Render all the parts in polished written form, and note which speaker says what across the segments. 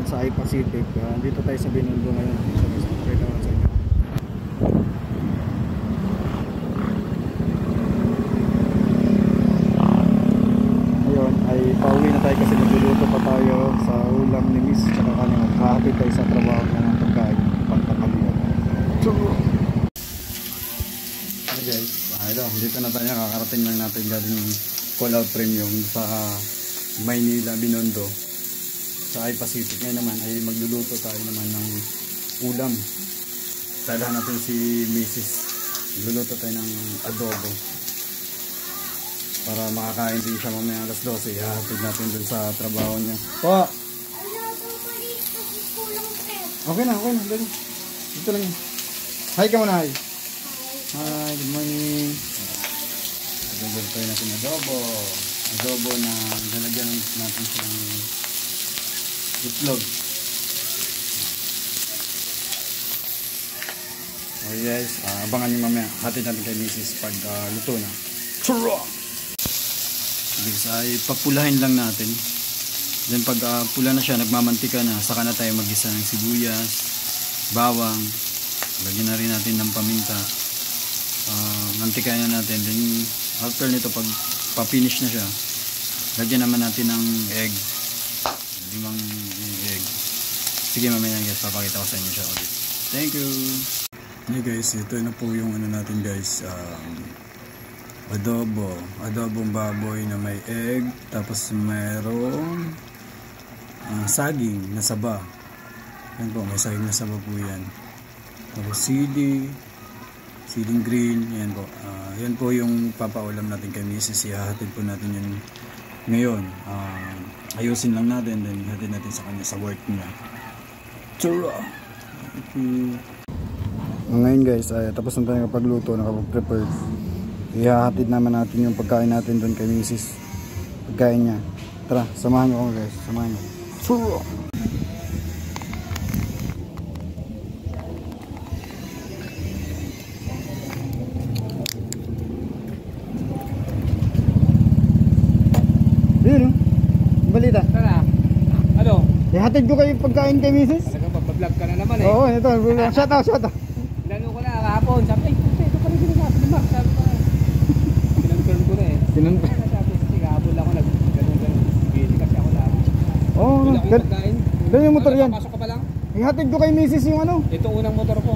Speaker 1: Sa I-Pacific. Dito tayo sa Binondo ngayon. Sa inyo. Ngayon ay pauwi na tayo kasi nagluluto pa tayo sa ulam ni Miss tsaka kanina. Kahapit tayo sa trabaho ng pagkain pangtakalian. Hey guys, dito na tayo. Kakarating lang natin galing Call Out Premium sa Maynila, Binondo. Sa I-Pacific ngayon naman ay magluluto tayo naman ng ulam. Dalahan natin si Mrs. Magluluto tayo ng adobo para makakain din siya mamaya alas 12. Ihahatid natin dun sa trabaho niya. Po! Okay na. Dali. Dito lang yun. Hi ka muna, hi. Hi, good morning. Magluluto tayo natin adobo. Adobo na lalagyan natin siya ng itlog. Okay guys, abangan nyo mamaya. Hatid natin kay Mrs. pag luto na. Churro! Guys, ay papulahin lang natin. Then pag pula na siya, nagmamantika na, saka na tayo mag-isa ng sibuyas, bawang. Lagyan na rin natin ng paminta. Mantikayan na natin. Then after nito, pag pa-finish na siya, lagyan naman natin ng egg. 5 egg. Sige, mamaya guys, papakita ko sa inyo siya ulit. Thank you. Hey guys, ito na po yung ano natin guys, adobong baboy na may egg, tapos mayroong saging na saba. Yan po, may saging na saba po yan. Tapos siling green, yan po. Yan po yung papaulam natin kay Mrs. Ihahatid po natin yun ngayon. Ayusin lang natin, then hatid natin sa kanya sa work niya. Churro! Ngayon guys, tapos na tayo kapagluto, nakapag-prepare. Ihahatid naman natin yung pagkain natin doon kay Mrs. Pagkain niya. Tara, samahan nyo ako guys, samahan nyo. Churro! Yun, balita.
Speaker 2: Sana. Ano?
Speaker 1: Ihatid ko kayo pagkain kay Mrs.
Speaker 2: Nagpa-vlog ka na naman eh.
Speaker 1: Oo, ito. Shout out.
Speaker 2: Tinanong ko na kahapon. Sabi, ay, ito pa rin sinasabi ni Max. Sabi ko na. Kinonfirm ko na eh. Sabi, sige, kahapon lang ako nag-ganun. Busy kasi ako lagi.
Speaker 1: Oo, ganun yung motor yan.
Speaker 2: Pasok ka pa lang?
Speaker 1: Ihatid ko kay Mrs. yung ano.
Speaker 2: Ito unang motor ko.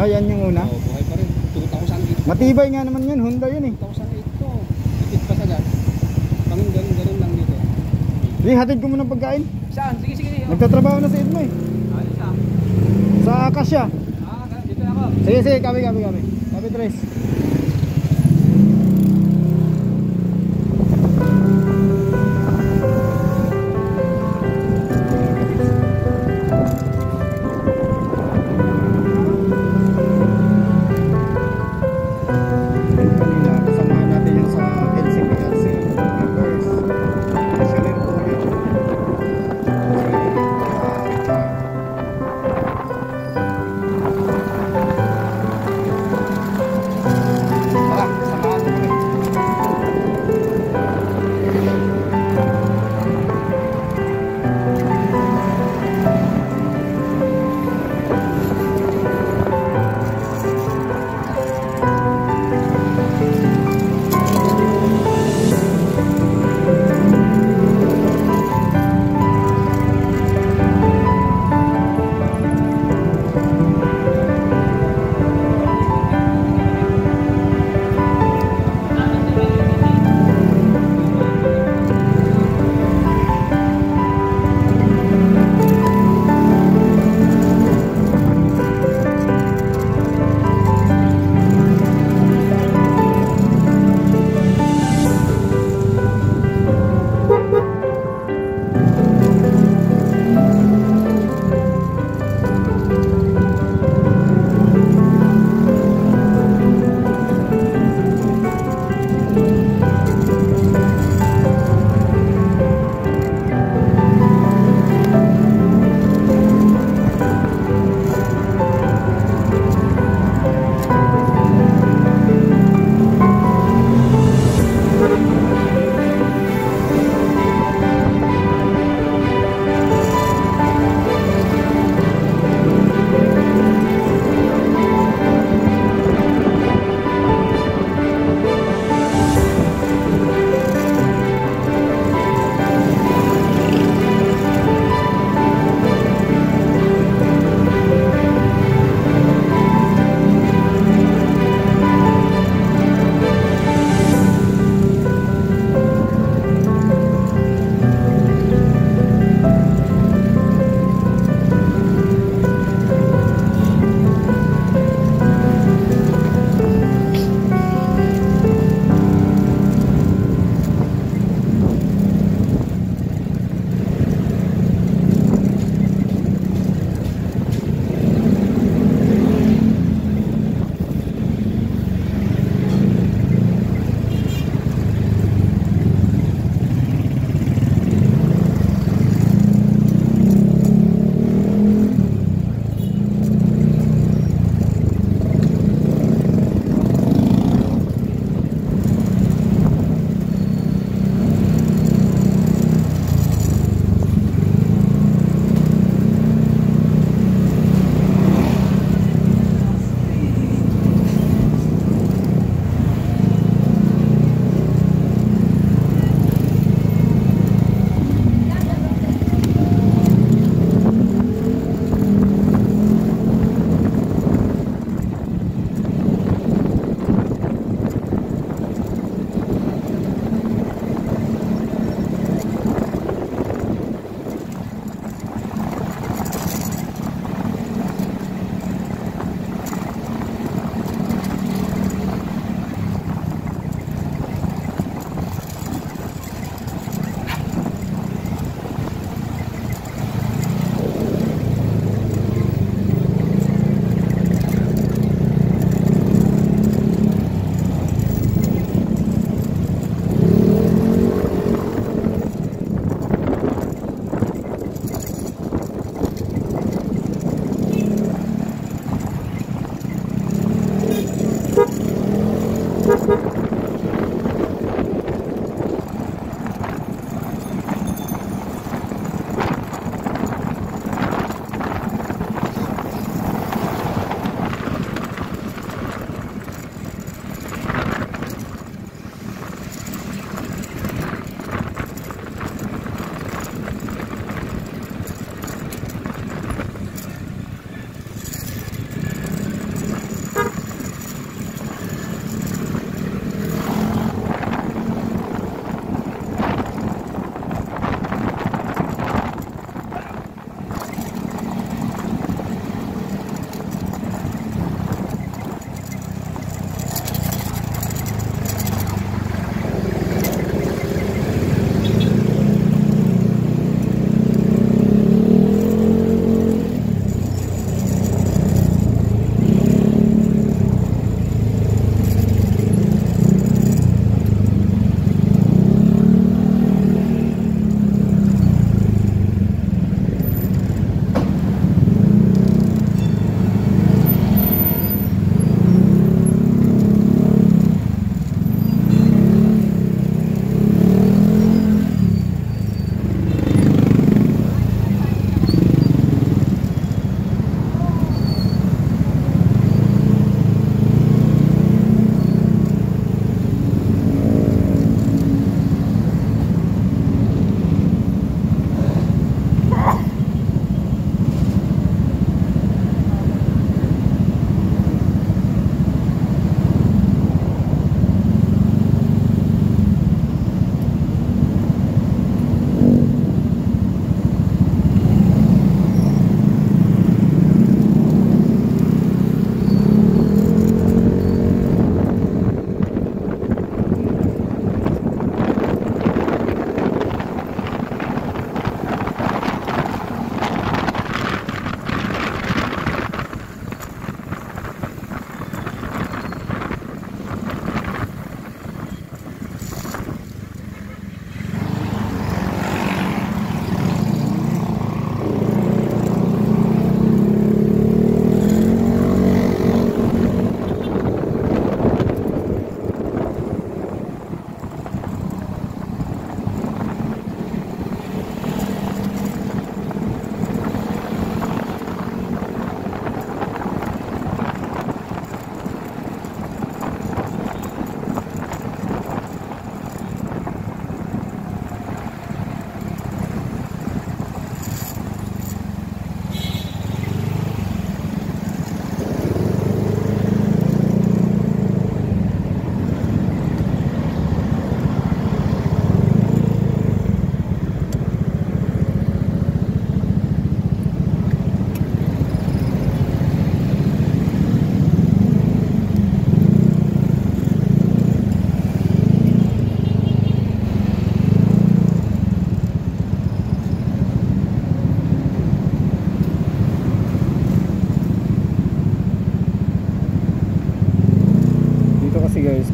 Speaker 1: Yan yung una.
Speaker 2: Oo, buhay pa rin. 2008.
Speaker 1: Matibay nga naman yun, Honda yun eh.
Speaker 2: 2008 to. Ikit pa sa gas. Kaming ganun lang dito.
Speaker 1: Ihatid ko muna pagkain.
Speaker 2: Saan? Sige.
Speaker 1: Nagtatrabaho na sa Edmo eh.
Speaker 2: Ayos ah.
Speaker 1: Sa Akasya.
Speaker 2: Dito na ako.
Speaker 1: Sige, kami. Kami tres.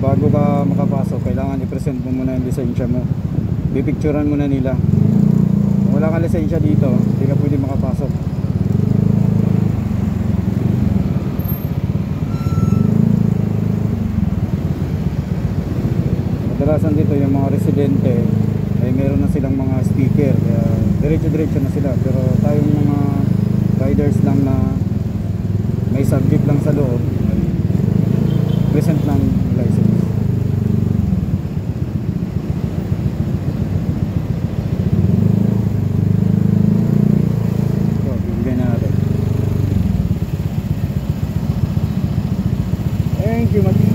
Speaker 1: bago ka makapasok, kailangan i-present mo muna yung lisensya mo. Pipicturean muna nila. Kung wala kang lisensya dito, hindi ka pwede makapasok. Kadalasan dito yung mga residente ay meron na silang mga sticker, kaya diretso-diretso na sila. Pero tayong mga riders lang na may subject lang sa loob, ay present ng license. So, bibigyan na natin. Thank you, Mati.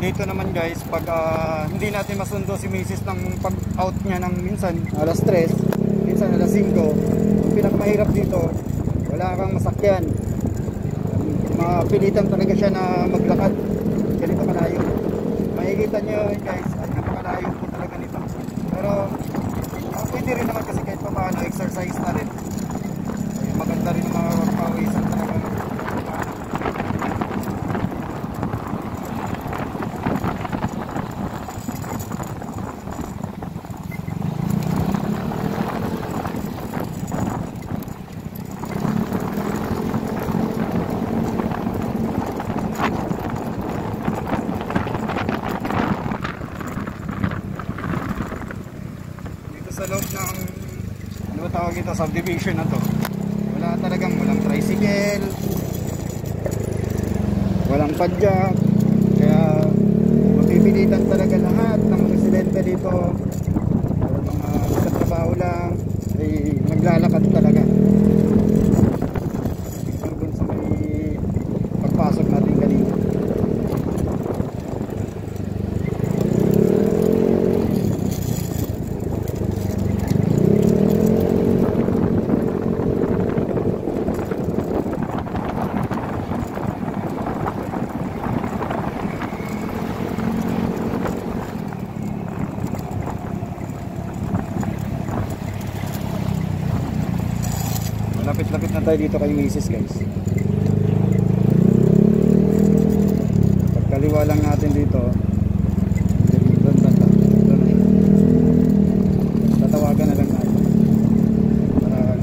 Speaker 1: Dito naman guys, pag hindi natin masundo si Mrs. ng pag-out niya ng minsan alas 3, minsan alas 5, ang pinakamahirap dito, wala kang masakyan. Mapilitan talaga siya na maglakad ganito kalayo. Makikita nyo guys, at napakalayo po talaga nito. Pero pwede rin naman kasi kahit pa paano exercise na rin. Maganda rin mga pawisan talaga. Sa loob ng ano tawag ito, subdivision na to, walang tricycle, walang padjak, kaya mapipilitan talaga lahat ng residente dito, mga nagtatrabaho lang ay maglalakad talaga hanggang sa may pagpasok natin kanina. Lapit-lapit na tayo dito kay Mrs. guys. Pagkaliwa lang natin dito, doon tatawagan na lang natin para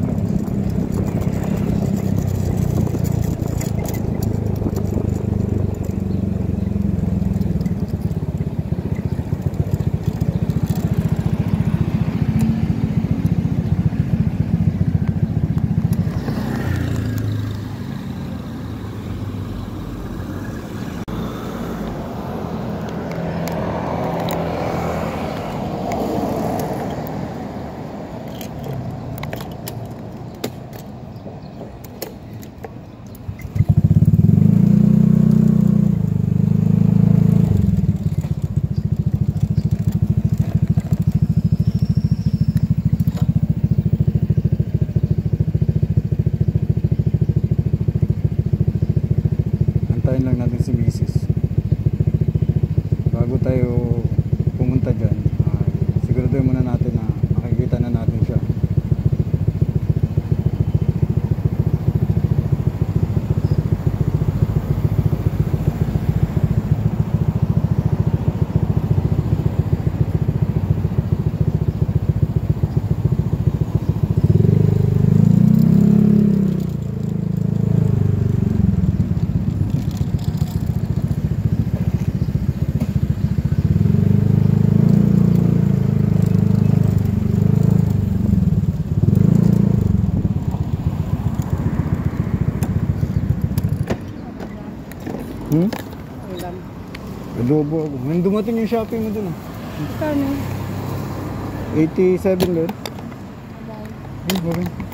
Speaker 1: antayin lang natin si Mrs. Bago tayo pumunta dyan, siguraduhin muna natin na makikita na natin siya.
Speaker 2: Ulam.
Speaker 1: Adobo ako. Nung dumating yung shopping mo dun
Speaker 2: Kano?
Speaker 1: 87 doon.
Speaker 2: Abay.
Speaker 1: Ay, bakit?